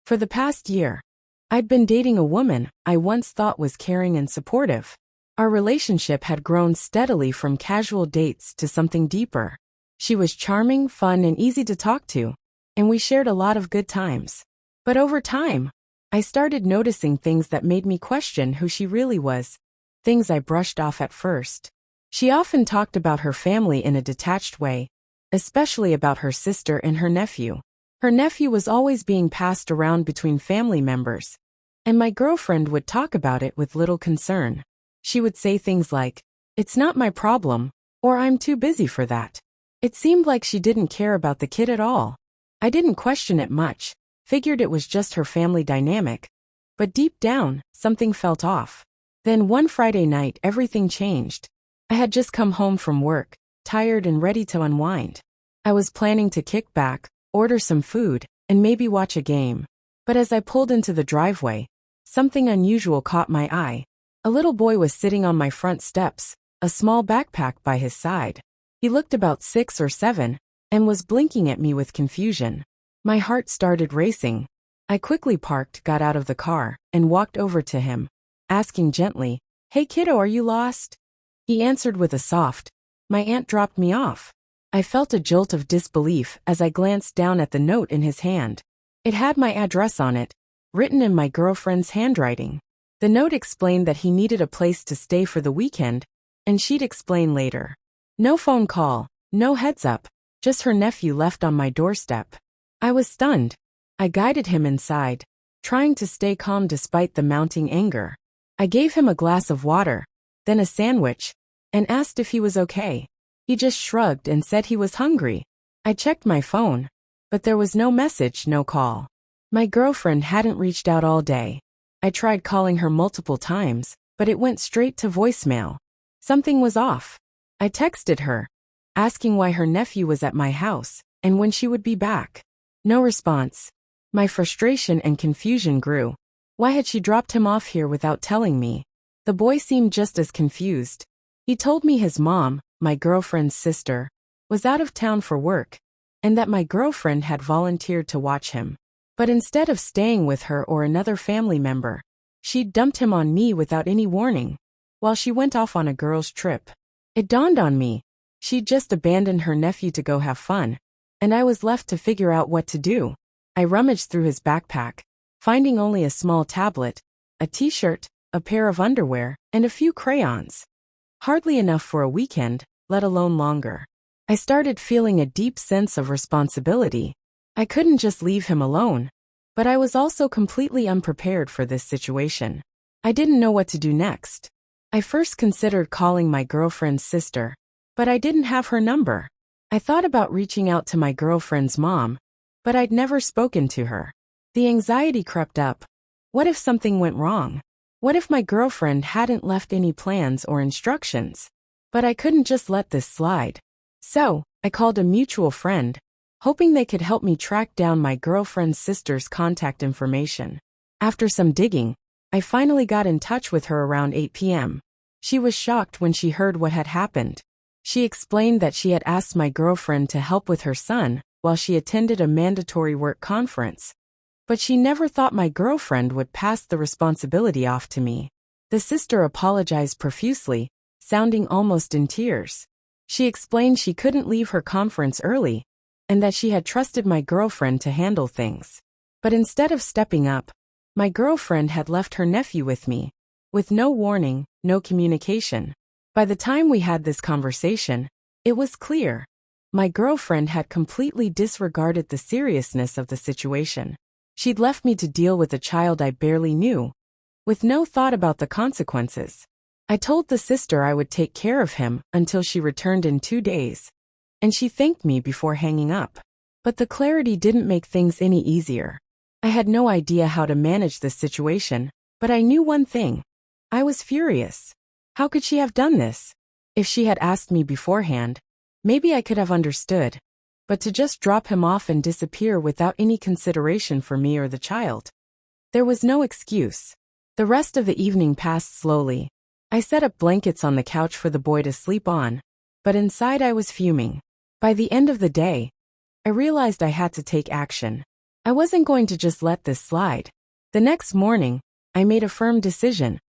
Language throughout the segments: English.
For the past year, I'd been dating a woman I once thought was caring and supportive. Our relationship had grown steadily from casual dates to something deeper. She was charming, fun, and easy to talk to, and we shared a lot of good times. But over time, I started noticing things that made me question who she really was, things I brushed off at first. She often talked about her family in a detached way, especially about her sister and her nephew. Her nephew was always being passed around between family members, and my girlfriend would talk about it with little concern. She would say things like, "It's not my problem," or "I'm too busy for that." It seemed like she didn't care about the kid at all. I didn't question it much, figured it was just her family dynamic. But deep down, something felt off. Then one Friday night, everything changed. I had just come home from work, tired and ready to unwind. I was planning to kick back, order some food, and maybe watch a game. But as I pulled into the driveway, something unusual caught my eye. A little boy was sitting on my front steps, a small backpack by his side. He looked about 6 or 7, and was blinking at me with confusion. My heart started racing. I quickly parked, got out of the car, and walked over to him, asking gently, "Hey kiddo, are you lost?" He answered with a soft, "My aunt dropped me off." I felt a jolt of disbelief as I glanced down at the note in his hand. It had my address on it, written in my girlfriend's handwriting. The note explained that he needed a place to stay for the weekend, and she'd explain later. No phone call, no heads up, just her nephew left on my doorstep. I was stunned. I guided him inside, trying to stay calm despite the mounting anger. I gave him a glass of water, then a sandwich, and asked if he was okay. He just shrugged and said he was hungry. I checked my phone, but there was no message, no call. My girlfriend hadn't reached out all day. I tried calling her multiple times, but it went straight to voicemail. Something was off. I texted her, asking why her nephew was at my house, and when she would be back. No response. My frustration and confusion grew. Why had she dropped him off here without telling me? The boy seemed just as confused. He told me his mom, my girlfriend's sister, was out of town for work, and that my girlfriend had volunteered to watch him. But instead of staying with her or another family member, she'd dumped him on me without any warning, while she went off on a girls' trip. It dawned on me. She'd just abandoned her nephew to go have fun, and I was left to figure out what to do. I rummaged through his backpack, finding only a small tablet, a t-shirt, a pair of underwear, and a few crayons. Hardly enough for a weekend, let alone longer. I started feeling a deep sense of responsibility. I couldn't just leave him alone, but I was also completely unprepared for this situation. I didn't know what to do next. I first considered calling my girlfriend's sister, but I didn't have her number. I thought about reaching out to my girlfriend's mom, but I'd never spoken to her. The anxiety crept up. What if something went wrong? What if my girlfriend hadn't left any plans or instructions? But I couldn't just let this slide. So, I called a mutual friend, hoping they could help me track down my girlfriend's sister's contact information. After some digging, I finally got in touch with her around 8 p.m. She was shocked when she heard what had happened. She explained that she had asked my girlfriend to help with her son while she attended a mandatory work conference. But she never thought my girlfriend would pass the responsibility off to me. The sister apologized profusely, sounding almost in tears. She explained she couldn't leave her conference early, and that she had trusted my girlfriend to handle things. But instead of stepping up, my girlfriend had left her nephew with me, with no warning, no communication. By the time we had this conversation, it was clear. My girlfriend had completely disregarded the seriousness of the situation. She'd left me to deal with a child I barely knew, with no thought about the consequences. I told the sister I would take care of him until she returned in 2 days, and she thanked me before hanging up. But the clarity didn't make things any easier. I had no idea how to manage this situation, but I knew one thing. I was furious. How could she have done this? If she had asked me beforehand, maybe I could have understood. But to just drop him off and disappear without any consideration for me or the child. There was no excuse. The rest of the evening passed slowly. I set up blankets on the couch for the boy to sleep on, but inside I was fuming. By the end of the day, I realized I had to take action. I wasn't going to just let this slide. The next morning, I made a firm decision.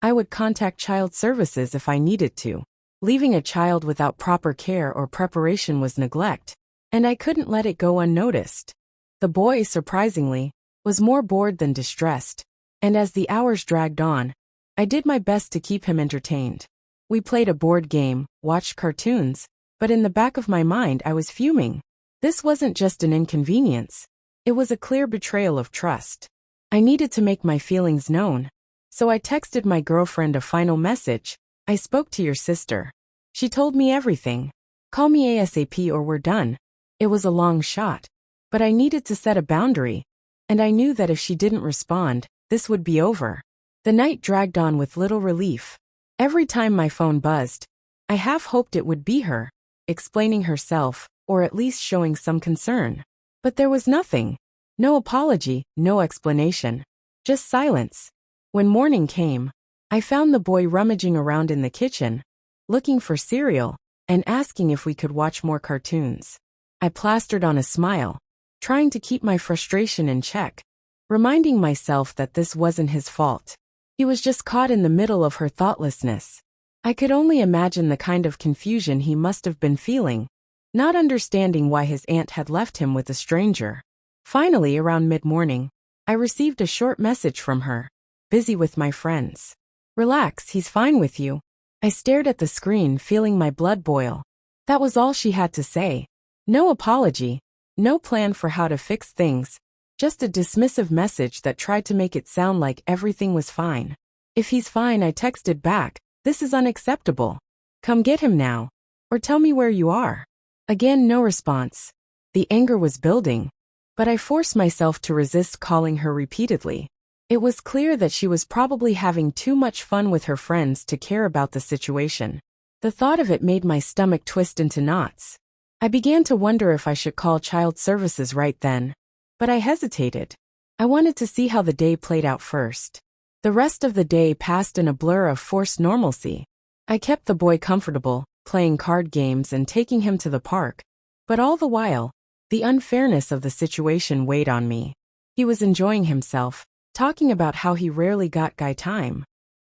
I would contact child services if I needed to. Leaving a child without proper care or preparation was neglect, and I couldn't let it go unnoticed. The boy, surprisingly, was more bored than distressed, and as the hours dragged on, I did my best to keep him entertained. We played a board game, watched cartoons, but in the back of my mind I was fuming. This wasn't just an inconvenience. It was a clear betrayal of trust. I needed to make my feelings known, so I texted my girlfriend a final message. I spoke to your sister. She told me everything. Call me ASAP or we're done. It was a long shot, but I needed to set a boundary, and I knew that if she didn't respond, this would be over. The night dragged on with little relief. Every time my phone buzzed, I half hoped it would be her, explaining herself, or at least showing some concern. But there was nothing. No apology, no explanation. Just silence. When morning came, I found the boy rummaging around in the kitchen, looking for cereal, and asking if we could watch more cartoons. I plastered on a smile, trying to keep my frustration in check, reminding myself that this wasn't his fault. He was just caught in the middle of her thoughtlessness. I could only imagine the kind of confusion he must have been feeling, not understanding why his aunt had left him with a stranger. Finally, around mid-morning, I received a short message from her. Busy with my friends. Relax, he's fine with you. I stared at the screen, feeling my blood boil. That was all she had to say. No apology, no plan for how to fix things, just a dismissive message that tried to make it sound like everything was fine. If he's fine, I texted back, this is unacceptable. Come get him now. Or tell me where you are. Again, no response. The anger was building, but I forced myself to resist calling her repeatedly. It was clear that she was probably having too much fun with her friends to care about the situation. The thought of it made my stomach twist into knots. I began to wonder if I should call child services right then, but I hesitated. I wanted to see how the day played out first. The rest of the day passed in a blur of forced normalcy. I kept the boy comfortable, playing card games and taking him to the park, but all the while, the unfairness of the situation weighed on me. He was enjoying himself, talking about how he rarely got guy time,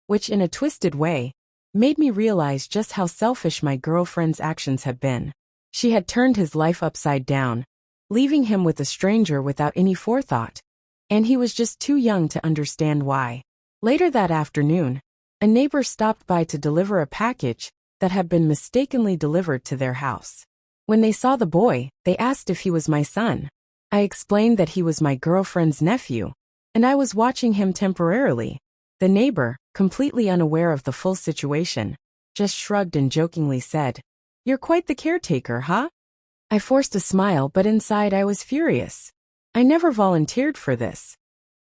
which in a twisted way, made me realize just how selfish my girlfriend's actions had been. She had turned his life upside down, leaving him with a stranger without any forethought, and he was just too young to understand why. Later that afternoon, a neighbor stopped by to deliver a package that had been mistakenly delivered to their house. When they saw the boy, they asked if he was my son. I explained that he was my girlfriend's nephew, and I was watching him temporarily. The neighbor, completely unaware of the full situation, just shrugged and jokingly said, "You're quite the caretaker, huh?" I forced a smile, but inside I was furious. I never volunteered for this.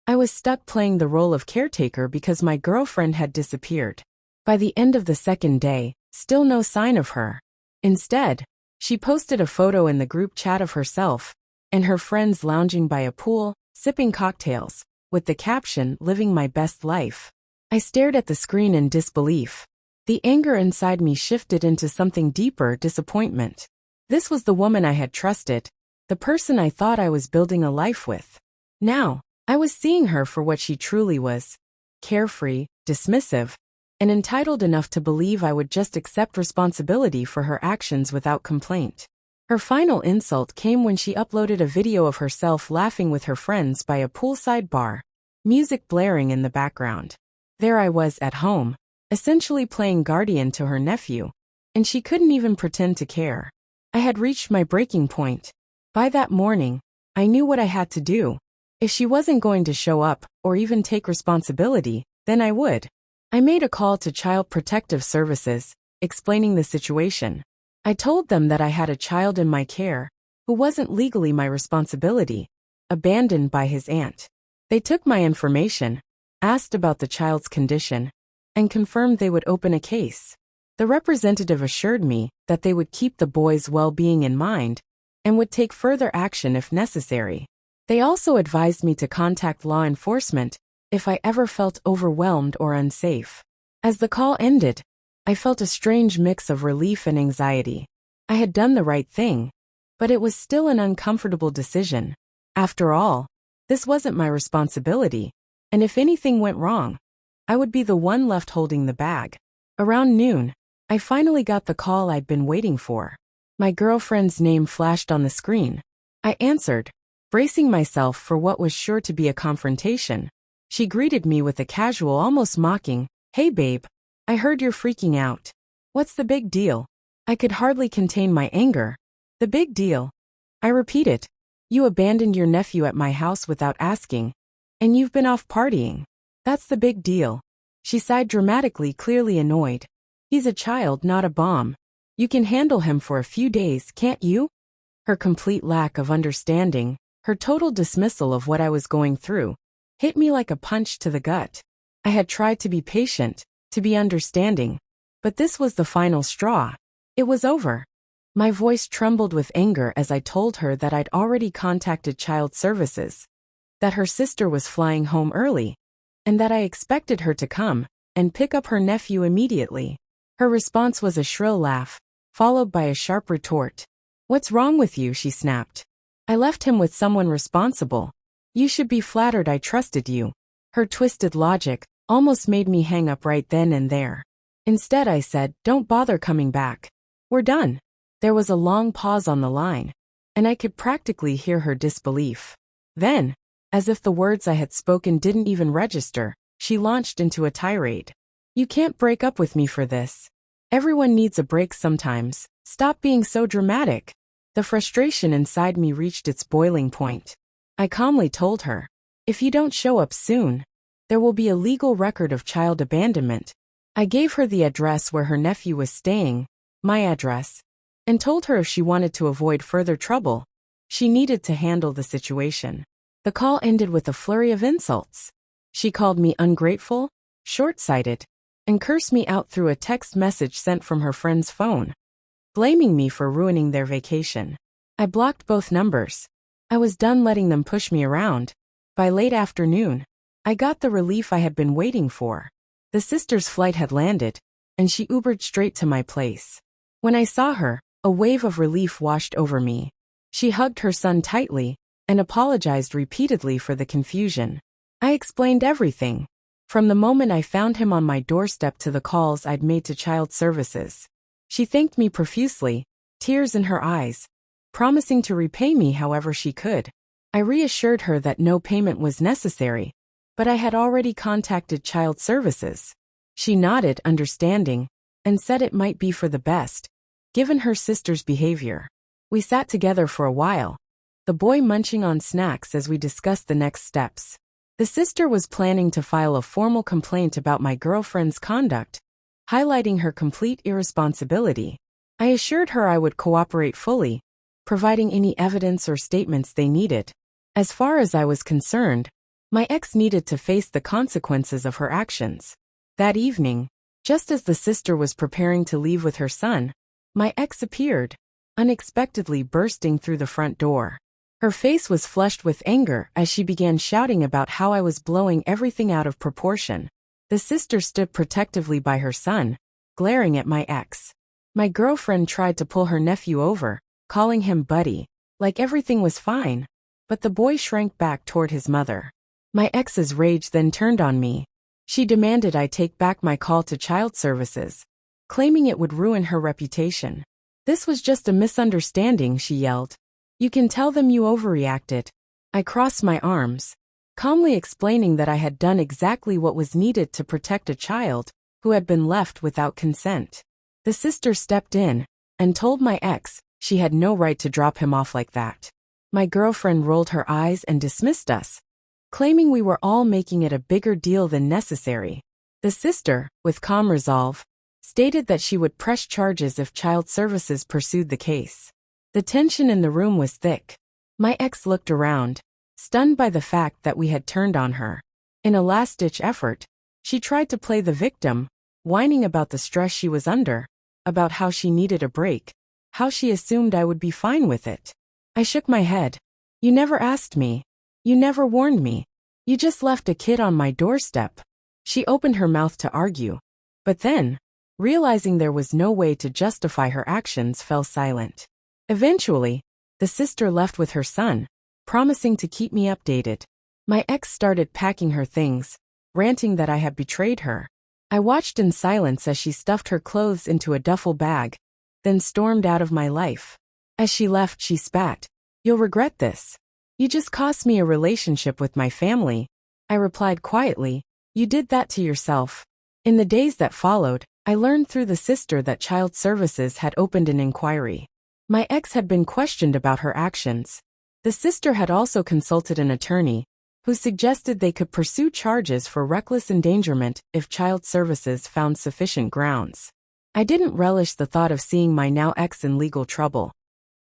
I was stuck playing the role of caretaker because my girlfriend had disappeared. By the end of the second day, still no sign of her. Instead, she posted a photo in the group chat of herself and her friends lounging by a pool, sipping cocktails, with the caption, "Living my best life." I stared at the screen in disbelief. The anger inside me shifted into something deeper, disappointment. This was the woman I had trusted, the person I thought I was building a life with. Now, I was seeing her for what she truly was. Carefree, dismissive, and entitled enough to believe I would just accept responsibility for her actions without complaint. Her final insult came when she uploaded a video of herself laughing with her friends by a poolside bar, music blaring in the background. There I was at home, essentially playing guardian to her nephew, and she couldn't even pretend to care. I had reached my breaking point. By that morning, I knew what I had to do. If she wasn't going to show up, or even take responsibility, then I would. I made a call to Child Protective Services, explaining the situation. I told them that I had a child in my care, who wasn't legally my responsibility, abandoned by his aunt. They took my information, asked about the child's condition, and confirmed they would open a case. The representative assured me that they would keep the boy's well-being in mind and would take further action if necessary. They also advised me to contact law enforcement if I ever felt overwhelmed or unsafe. As the call ended, I felt a strange mix of relief and anxiety. I had done the right thing, but it was still an uncomfortable decision. After all, This wasn't my responsibility, and if anything went wrong, I would be the one left holding the bag. Around noon, I finally got the call I'd been waiting for. My girlfriend's name flashed on the screen. I answered, bracing myself for what was sure to be a confrontation. She greeted me with a casual, almost mocking, "Hey babe, I heard you're freaking out. What's the big deal?" I could hardly contain my anger. "The big deal?" I repeated. "You abandoned your nephew at my house without asking, and you've been off partying. That's the big deal." She sighed dramatically, clearly annoyed. "He's a child, not a bomb. You can handle him for a few days, can't you?" Her complete lack of understanding, her total dismissal of what I was going through, hit me like a punch to the gut. I had tried to be patient, to be understanding, but this was the final straw. It was over. My voice trembled with anger as I told her that I'd already contacted child services, that her sister was flying home early, and that I expected her to come and pick up her nephew immediately. Her response was a shrill laugh, followed by a sharp retort. "What's wrong with you?" she snapped. "I left him with someone responsible. You should be flattered I trusted you." Her twisted logic almost made me hang up right then and there. Instead, I said, "Don't bother coming back. We're done." There was a long pause on the line, and I could practically hear her disbelief. Then, as if the words I had spoken didn't even register, she launched into a tirade. "You can't break up with me for this. Everyone needs a break sometimes. Stop being so dramatic." The frustration inside me reached its boiling point. I calmly told her, "If you don't show up soon, there will be a legal record of child abandonment." I gave her the address where her nephew was staying, my address, and told her if she wanted to avoid further trouble, she needed to handle the situation. The call ended with a flurry of insults. She called me ungrateful, short-sighted, and cursed me out through a text message sent from her friend's phone, blaming me for ruining their vacation. I blocked both numbers. I was done letting them push me around. By late afternoon, I got the relief I had been waiting for. The sister's flight had landed, and she Ubered straight to my place. When I saw her, a wave of relief washed over me. She hugged her son tightly and apologized repeatedly for the confusion. I explained everything, from the moment I found him on my doorstep to the calls I'd made to child services. She thanked me profusely, tears in her eyes, promising to repay me however she could. I reassured her that no payment was necessary, but I had already contacted child services. She nodded, understanding, and said it might be for the best, given her sister's behavior. We sat together for a while, the boy munching on snacks as we discussed the next steps. The sister was planning to file a formal complaint about my girlfriend's conduct, highlighting her complete irresponsibility. I assured her I would cooperate fully, providing any evidence or statements they needed. As far as I was concerned, my ex needed to face the consequences of her actions. That evening, just as the sister was preparing to leave with her son, my ex appeared, unexpectedly bursting through the front door. Her face was flushed with anger as she began shouting about how I was blowing everything out of proportion. The sister stood protectively by her son, glaring at my ex. My girlfriend tried to pull her nephew over, calling him buddy, like everything was fine, but the boy shrank back toward his mother. My ex's rage then turned on me. She demanded I take back my call to child services, claiming it would ruin her reputation. "This was just a misunderstanding," she yelled. "You can tell them you overreacted." I crossed my arms, calmly explaining that I had done exactly what was needed to protect a child who had been left without consent. The sister stepped in and told my ex she had no right to drop him off like that. My girlfriend rolled her eyes and dismissed us, claiming we were all making it a bigger deal than necessary. The sister, with calm resolve, stated that she would press charges if child services pursued the case. The tension in the room was thick. My ex looked around, stunned by the fact that we had turned on her. In a last-ditch effort, she tried to play the victim, whining about the stress she was under, about how she needed a break, how she assumed I would be fine with it. I shook my head. "You never asked me. You never warned me. You just left a kid on my doorstep." She opened her mouth to argue, but then, realizing there was no way to justify her actions, fell silent. Eventually, the sister left with her son, promising to keep me updated. My ex started packing her things, ranting that I had betrayed her. I watched in silence as she stuffed her clothes into a duffel bag, then stormed out of my life. As she left, she spat. "You'll regret this. You just cost me a relationship with my family." I replied quietly, "You did that to yourself." In the days that followed, I learned through the sister that Child Services had opened an inquiry. My ex had been questioned about her actions. The sister had also consulted an attorney, who suggested they could pursue charges for reckless endangerment if Child Services found sufficient grounds. I didn't relish the thought of seeing my now ex in legal trouble,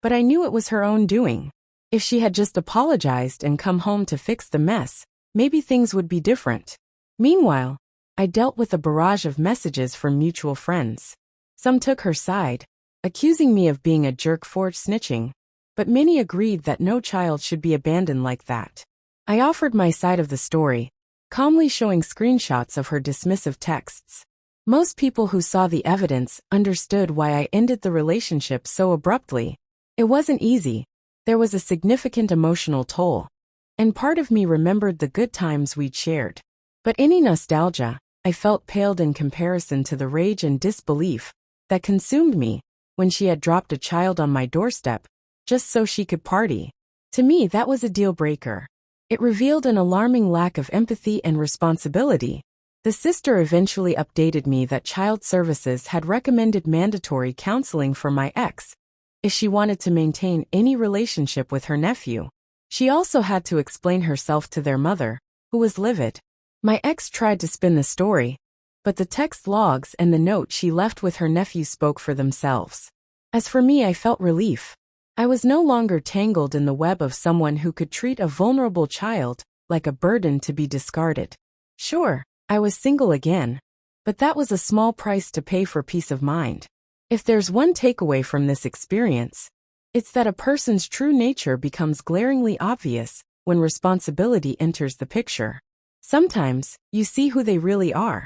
but I knew it was her own doing. If she had just apologized and come home to fix the mess, maybe things would be different. Meanwhile, I dealt with a barrage of messages from mutual friends. Some took her side, accusing me of being a jerk for snitching, but many agreed that no child should be abandoned like that. I offered my side of the story, calmly showing screenshots of her dismissive texts. Most people who saw the evidence understood why I ended the relationship so abruptly. It wasn't easy. There was a significant emotional toll, and part of me remembered the good times we'd shared. But any nostalgia, I felt, paled in comparison to the rage and disbelief that consumed me when she had dropped a child on my doorstep just so she could party. To me, that was a deal breaker. It revealed an alarming lack of empathy and responsibility. The sister eventually updated me that Child Services had recommended mandatory counseling for my ex if she wanted to maintain any relationship with her nephew. She also had to explain herself to their mother, who was livid. My ex tried to spin the story, but the text logs and the note she left with her nephew spoke for themselves. As for me, I felt relief. I was no longer tangled in the web of someone who could treat a vulnerable child like a burden to be discarded. Sure, I was single again, but that was a small price to pay for peace of mind. If there's one takeaway from this experience, it's that a person's true nature becomes glaringly obvious when responsibility enters the picture. Sometimes, you see who they really are,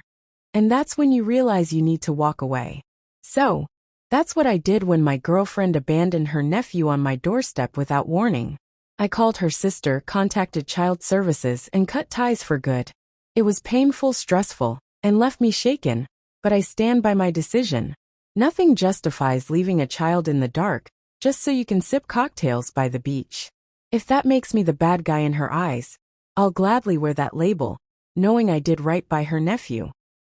and that's when you realize you need to walk away. So, that's what I did when my girlfriend abandoned her nephew on my doorstep without warning. I called her sister, contacted Child Services, and cut ties for good. It was painful, stressful, and left me shaken, but I stand by my decision. Nothing justifies leaving a child in the dark just so you can sip cocktails by the beach. If that makes me the bad guy in her eyes, I'll gladly wear that label, knowing I did right by her nephew.